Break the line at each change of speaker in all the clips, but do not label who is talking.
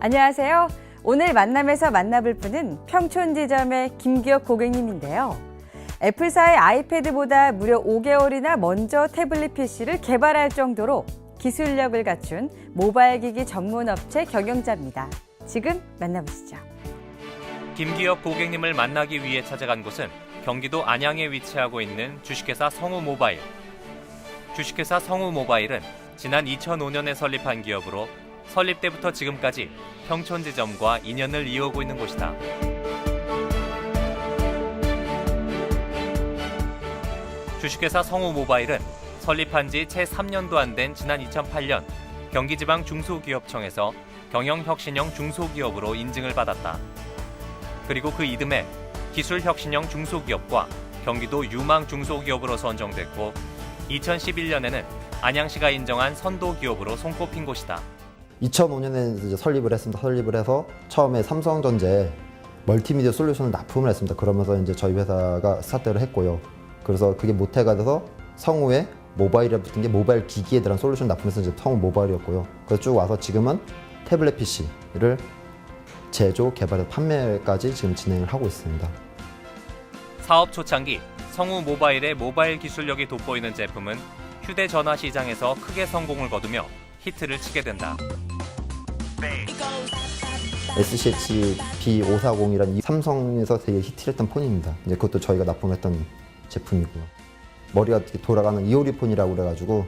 안녕하세요. 오늘 만남에서 만나볼 분은 평촌지점의 김기혁 고객님인데요. 애플사의 아이패드보다 무려 5개월이나 먼저 태블릿 PC를 개발할 정도로 기술력을 갖춘 모바일 기기 전문 업체 경영자입니다. 지금 만나보시죠.
김기혁 고객님을 만나기 위해 찾아간 곳은 경기도 안양에 위치하고 있는 주식회사 성우모바일. 주식회사 성우모바일은 지난 2005년에 설립한 기업으로 설립 때부터 지금까지 평촌지점과 인연을 이어오고 있는 곳이다. 주식회사 성우모바일은 설립한 지 채 3년도 안 된 지난 2008년 경기지방 중소기업청에서 경영혁신형 중소기업으로 인증을 받았다. 그리고 그 이듬해 기술혁신형 중소기업과 경기도 유망 중소기업으로 선정됐고 2011년에는 안양시가 인정한 선도기업으로 손꼽힌 곳이다.
2005년에 이제 설립을 했습니다. 설립을 해서 처음에 삼성전자에 멀티미디어 솔루션을 납품을 했습니다. 그러면서 이제 저희 회사가 스타트를 했고요. 그래서 그게 모태가 돼서 성우에 모바일에 붙은 게 모바일 기기에 대한 솔루션 납품해서 이제 성우 모바일이었고요. 그래서 쭉 와서 지금은 태블릿 PC를 제조, 개발해서 판매까지 지금 진행을 하고 있습니다.
사업 초창기 성우 모바일의 모바일 기술력이 돋보이는 제품은 휴대전화 시장에서 크게 성공을 거두며 히트를 치게 된다.
SCH B540이라는 삼성에서 되게 히트했던 폰입니다. 이제 그것도 저희가 납품했던 제품이고요. 머리가 이렇게 돌아가는 이오리 폰이라고 그래가지고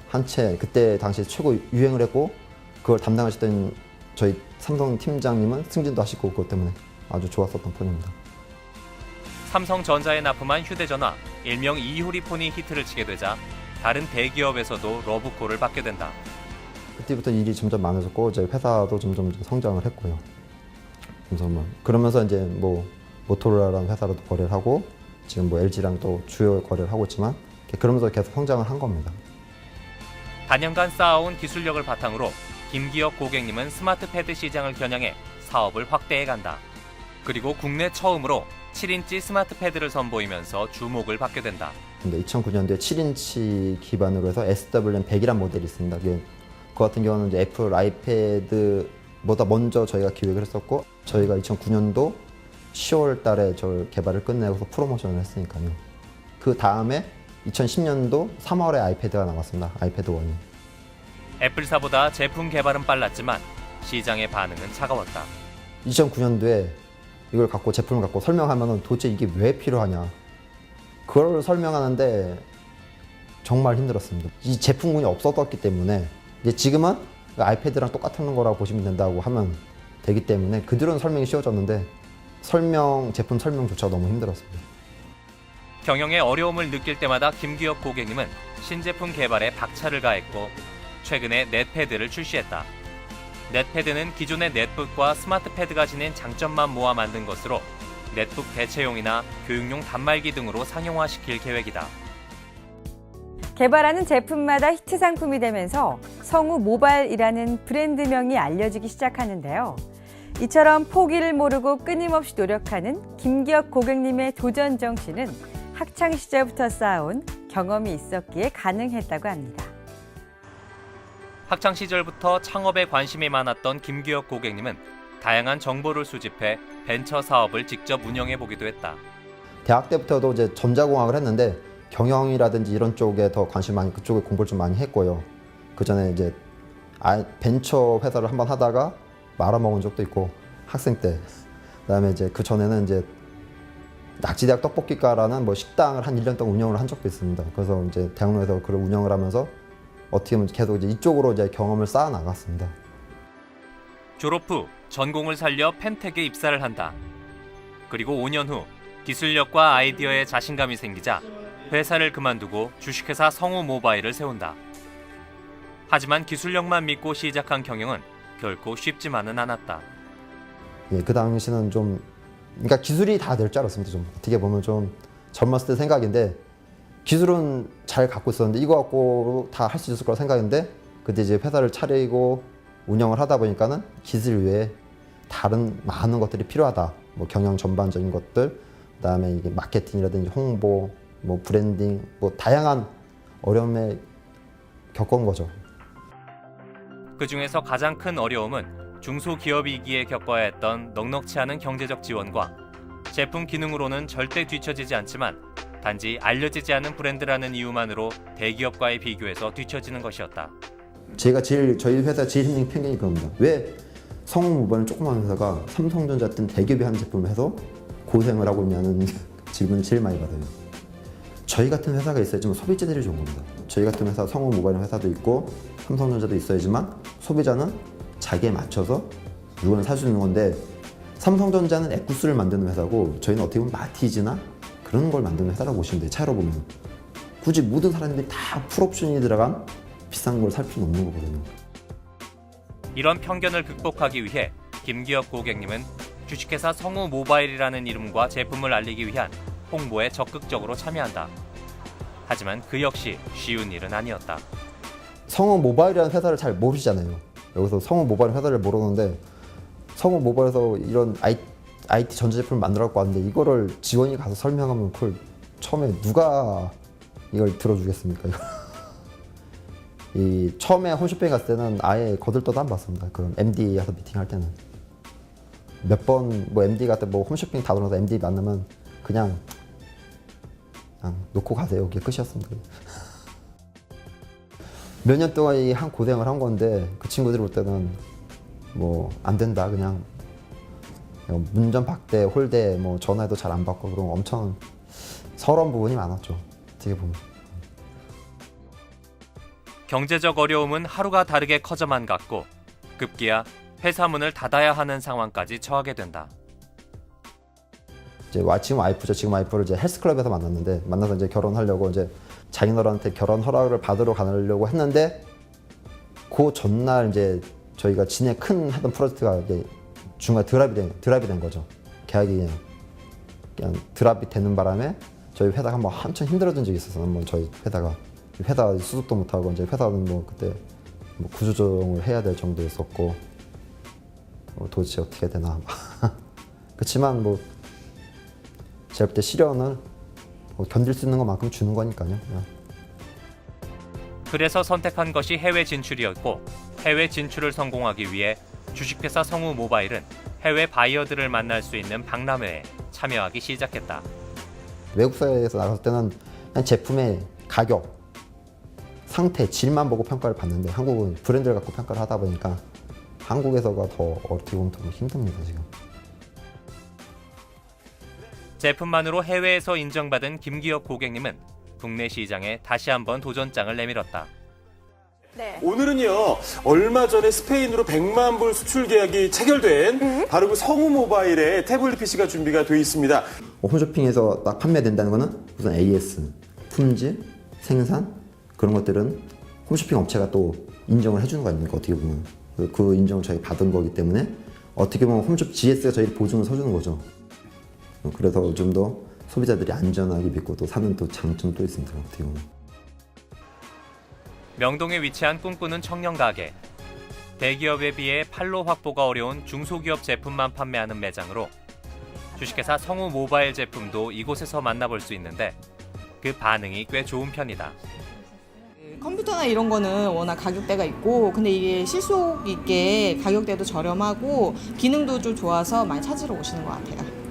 한 채 그때 당시 최고 유행을 했고 그걸 담당하셨던 저희 삼성 팀장님은 승진도 하시고 그것 때문에 아주 좋았었던 폰입니다.
삼성전자에 납품한 휴대전화 일명 이효리 폰이 히트를 치게 되자 다른 대기업에서도 러브콜을 받게 된다.
그때부터 일이 점점 많아졌고 이제 회사도 점점 성장을 했고요. 그러면서 이제 뭐 모토로라라는 회사로도 거래를 하고 지금 뭐 LG랑 또 주요 거래를 하고 있지만 그러면서 계속 성장을 한 겁니다.
단연간 쌓아온 기술력을 바탕으로 김기혁 고객님은 스마트 패드 시장을 겨냥해 사업을 확대해 간다. 그리고 국내 처음으로 7인치 스마트 패드를 선보이면서 주목을 받게 된다.
근데 2009년도에 7인치 기반으로 해서 SWM100이라는 모델이 있습니다. 그 같은 경우는 이제 애플 아이패드보다 먼저 저희가 기획을 했었고 저희가 2009년도 10월 달에 저 개발을 끝내고서 프로모션을 했으니까요. 그 다음에 2010년도 3월에 아이패드가 나왔습니다. 아이패드 1이.
애플사보다 제품 개발은 빨랐지만 시장의 반응은 차가웠다.
2009년도에 이걸 갖고 제품을 갖고 설명하면 도대체 이게 왜 필요하냐. 그걸 설명하는데 정말 힘들었습니다. 이 제품군이 없었기 때문에 이제 지금은 아이패드랑 똑같은 거라고 보시면 된다고 하면 되기 때문에 그 뒤로는 설명이 쉬워졌는데 제품 설명조차 너무 힘들었습니다.
경영에 어려움을 느낄 때마다 김기혁 고객님은 신제품 개발에 박차를 가했고 최근에 넷패드를 출시했다. 넷패드는 기존의 넷북과 스마트패드가 지닌 장점만 모아 만든 것으로 넷북 대체용이나 교육용 단말기 등으로 상용화시킬 계획이다.
개발하는 제품마다 히트 상품이 되면서 성우 모바일이라는 브랜드명이 알려지기 시작하는데요. 이처럼 포기를 모르고 끊임없이 노력하는 김기혁 고객님의 도전 정신은 학창 시절부터 쌓아온 경험이 있었기에 가능했다고 합니다.
학창 시절부터 창업에 관심이 많았던 김기혁 고객님은 다양한 정보를 수집해 벤처 사업을 직접 운영해 보기도 했다.
대학 때부터도 이제 전자공학을 했는데 경영이라든지 이런 쪽에 더 관심 많이 그쪽에 공부를 좀 많이 했고요. 그 전에 이제 벤처 회사를 한번 하다가 말아먹은 적도 있고 학생 때. 그다음에 이제 그 전에는 이제 낙지대학 떡볶이과라는 뭐 식당을 한 1년 동안 운영을 한 적도 있습니다. 그래서 이제 대학로에서 그걸 운영을 하면서 어떻게 보면 계속 이제 이쪽으로 이제 경험을 쌓아 나갔습니다.
졸업 후 전공을 살려 펜텍에 입사를 한다. 그리고 5년 후 기술력과 아이디어에 자신감이 생기자 회사를 그만두고 주식회사 성우모바일을 세운다. 하지만 기술력만 믿고 시작한 경영은 결코 쉽지만은 않았다.
예, 그 당시는 그러니까 기술이 다 될 줄 알았습니다. 좀 어떻게 보면 좀 젊었을 때 생각인데 기술은 잘 갖고 있었는데 이거 갖고 다 할 수 있을 거라 생각했는데 그때 이제 회사를 차리고 운영을 하다 보니까는 기술 외에 다른 많은 것들이 필요하다. 뭐 경영 전반적인 것들, 그다음에 이게 마케팅이라든지 홍보, 뭐 브랜딩, 뭐 다양한 어려움에 겪은 거죠.
그 중에서 가장 큰 어려움은 중소기업이기에 겪어야 했던 넉넉치 않은 경제적 지원과 제품 기능으로는 절대 뒤처지지 않지만 단지 알려지지 않은 브랜드라는 이유만으로 대기업과의 비교에서 뒤처지는 것이었다.
저희 회사 제일 힘든 편견이 그겁니다. 왜 성우모바일은 조그만 회사가 삼성전자 같은 대기업이 하는 제품을 해서 고생을 하고 있냐는 질문을 제일 많이 받아요. 저희 같은 회사가 있어야지만 소비자들이 좋은 겁니다. 저희 같은 회사 성우모바일 회사도 있고 삼성전자도 있어야지만 소비자는 자기에 맞춰서 물건을 살 수 있는 건데, 삼성전자는 액구스를 만드는 회사고 저희는 어떻게 보면 마티즈나 그런 걸 만드는 회사라고 보시면 돼요. 차이로 보면 굳이 모든 사람들이 다 풀옵션이 들어간 비싼 걸 살 필요는 없는 거거든요.
이런 편견을 극복하기 위해 김기혁 고객님은 주식회사 성우모바일이라는 이름과 제품을 알리기 위한 홍보에 적극적으로 참여한다. 하지만 그 역시 쉬운 일은 아니었다.
성우모바일이라는 회사를 잘 모르시잖아요. 여기서 성우모바일 회사를 모르는데 성우모바일에서 이런 IT 전자제품을 만들어갖고 왔는데 이거를 직원이 가서 설명하면 그걸 처음에 누가 이걸 들어주겠습니까? 이 처음에 홈쇼핑 갔을 때는 아예 거들떠도 안 봤습니다. 그 MD에서 미팅할 때는 몇 번 뭐 MD 같은 뭐 홈쇼핑 다 돌아서 MD 만나면 그냥 놓고 가세요. 그게 끝이었습니다. 몇 년 동안 이 한 고생을 한 건데 그 친구들이 올 때는 뭐 안 된다, 그냥 문전 박대, 홀대, 뭐 전화해도 잘 안 받고 그런 엄청 서러운 부분이 많았죠. 어떻게 보면.
경제적 어려움은 하루가 다르게 커져만 갔고 급기야 회사 문을 닫아야 하는 상황까지 처하게 된다.
이제 지금 와이프죠. 지금 와이프를 이제 헬스클럽에서 만났는데, 만나서 이제 결혼하려고 이제 자기너한테 결혼 허락을 받으러 가려고 했는데, 그 전날 이제 저희가 진행 큰 하던 프로젝트가 이제 중간에 드랍이 된 거죠. 계약이 그냥 드랍이 되는 바람에 저희 회사가 한번 한참 힘들어진 적이 있었어요. 한번 저희 회사 수습도 못 하고 이제 회사는 뭐 그때 뭐 구조조정을 해야 될 정도였었고, 도대체 어떻게 되나. 그렇지만 뭐 제가 볼 때 시련을 견딜 수 있는 것만큼 주는 거니까요.
그래서 선택한 것이 해외 진출이었고, 해외 진출을 성공하기 위해 주식회사 성우모바일은 해외 바이어들을 만날 수 있는 박람회에 참여하기 시작했다.
외국사에서 나갔을 때는 그냥 제품의 가격, 상태, 질만 보고 평가를 받는데, 한국은 브랜드를 갖고 평가를 하다 보니까 한국에서가 더 어떻게 보면 더 힘듭니다, 지금.
제품만으로 해외에서 인정받은 김기혁 고객님은 국내 시장에 다시 한번 도전장을 내밀었다.
네.
오늘은요, 얼마 전에 스페인으로 100만 불 수출 계약이 체결된 바로 그 성우모바일의 태블릿 PC가 준비가 되어 있습니다.
홈쇼핑에서 딱 판매된다는 거는 우선 AS, 품질, 생산, 그런 것들은 홈쇼핑 업체가 또 인정을 해주는 거 아닙니까? 어떻게 보면 그 인정을 저희 받은 거기 때문에 어떻게 보면 홈쇼핑 GS가 저희 보증을 서주는 거죠. 그래서 좀 더 소비자들이 안전하게 믿고 또 사는 또 장점도 있습니다. 어떻게 보면.
명동에 위치한 꿈꾸는 청년 가게. 대기업에 비해 판로 확보가 어려운 중소기업 제품만 판매하는 매장으로 주식회사 성우모바일 제품도 이곳에서 만나볼 수 있는데 그 반응이 꽤 좋은 편이다.
컴퓨터나 이런 거는 워낙 가격대가 있고, 근데 이게 실속 있게 가격대도 저렴하고 기능도 좀 좋아서 많이 찾으러 오시는 것 같아요.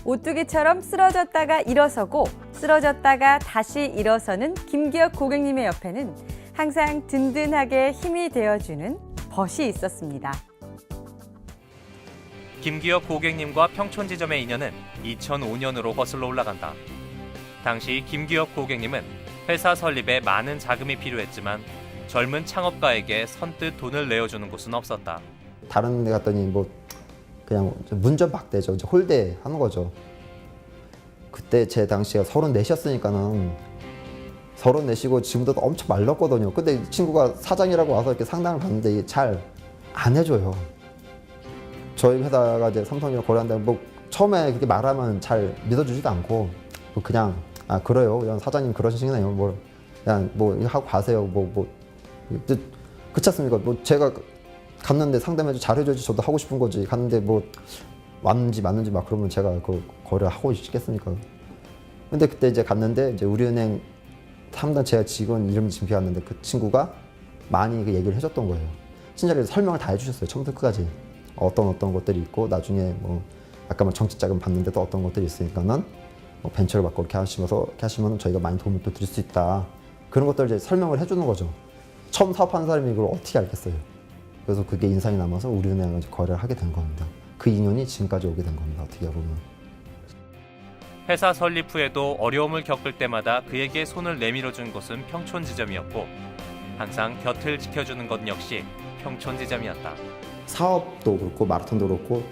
오뚜기처럼 쓰러졌다가 일어서고 쓰러졌다가 다시 일어서는 김기혁 고객님의 옆에는 항상 든든하게 힘이 되어주는 벗이 있었습니다.
김기혁 고객님과 평촌지점의 인연은 2005년으로 거슬러 올라간다. 당시 김기혁 고객님은 회사 설립에 많은 자금이 필요했지만 젊은 창업가에게 선뜻 돈을 내어주는 곳은 없었다.
다른 데 갔더니 뭐 그냥 문전박대죠. 이제 홀대 하는 거죠. 그때 제 당시가 34이었으니까는 34시고 지금도 엄청 말랐거든요. 근데 이 친구가 사장이라고 와서 이렇게 상담을 받는데 잘 안 해줘요. 저희 회사가 이제 삼성이랑 거래한다면 뭐 처음에 그렇게 말하면 잘 믿어주지도 않고 그냥 그래요. 그냥 사장님 그러시네요. 뭐 그냥 뭐 이거 하고 가세요. 그렇지 않습니까? 뭐 제가 갔는데 상담해줘 잘해줘야지 저도 하고 싶은 거지. 갔는데 뭐 맞는지 맞는지 막 그러면 제가 그 거래하고 싶겠습니까? 근데 그때 이제 갔는데 이제 우리은행 3단 제가 직원 이름 지금 비웠는데 그 친구가 많이 그 얘기를 해줬던 거예요. 친절하게 설명을 다 해주셨어요. 처음부터 끝까지. 어떤 것들이 있고 나중에 뭐 아까 뭐 정치 자금 받는데도 어떤 것들이 있으니까는 뭐 벤처를 받고 이렇게 하시면 저희가 많이 도움을 또 드릴 수 있다. 그런 것들을 이제 설명을 해주는 거죠. 처음 사업하는 사람이 이걸 어떻게 알겠어요. 그래서 그게 인상이 남아서 우리은행을 거래를 하게 된 겁니다. 그 인연이 지금까지 오게 된 겁니다. 어떻게 보면.
회사 설립 후에도 어려움을 겪을 때마다 그에게 손을 내밀어준 곳은 평촌지점이었고 항상 곁을 지켜주는 것 역시 평촌지점이었다.
사업도 그렇고 마라톤도 그렇고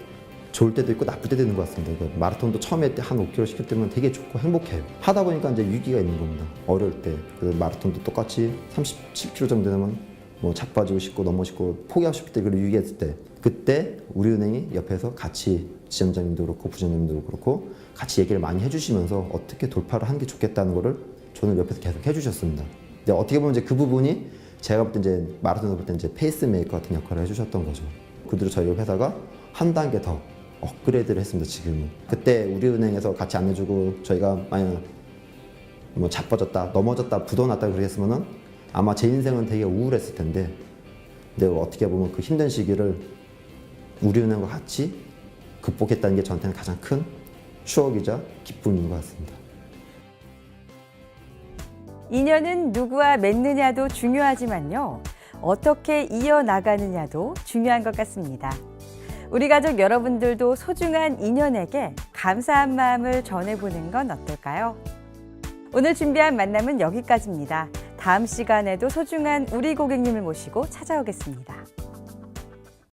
좋을 때도 있고 나쁠 때도 있는 것 같습니다. 마라톤도 처음에 한 5km, 10km 뛰면 되게 좋고 행복해요. 하다 보니까 이제 위기가 있는 겁니다. 어려울 때. 그래서 마라톤도 똑같이 37km 정도 되면 뭐 자빠지고 싶고 넘어지고 포기하고 싶을 때, 그리고 위기했을 때, 그때 우리은행이 옆에서 같이 지점장님도 그렇고 부장님도 그렇고 같이 얘기를 많이 해주시면서 어떻게 돌파를 하는 게 좋겠다는 거를 저는 옆에서 계속 해주셨습니다. 근데 어떻게 보면 이제 그 부분이 제가 볼 때 이제 마라톤을 볼 때 이제 페이스메이커 같은 역할을 해주셨던 거죠. 그 뒤로 저희 회사가 한 단계 더 업그레이드를 했습니다. 지금은. 그때 우리은행에서 같이 안 해주고 저희가 만약 뭐 자빠졌다, 넘어졌다, 부도났다 그랬으면은 아마 제 인생은 되게 우울했을 텐데, 근데 어떻게 보면 그 힘든 시기를 우리은행과 같이 극복했다는 게 저한테는 가장 큰 추억이자 기쁨인 것 같습니다.
인연은 누구와 맺느냐도 중요하지만요. 어떻게 이어나가느냐도 중요한 것 같습니다. 우리 가족 여러분들도 소중한 인연에게 감사한 마음을 전해보는 건 어떨까요? 오늘 준비한 만남은 여기까지입니다. 다음 시간에도 소중한 우리 고객님을 모시고 찾아오겠습니다.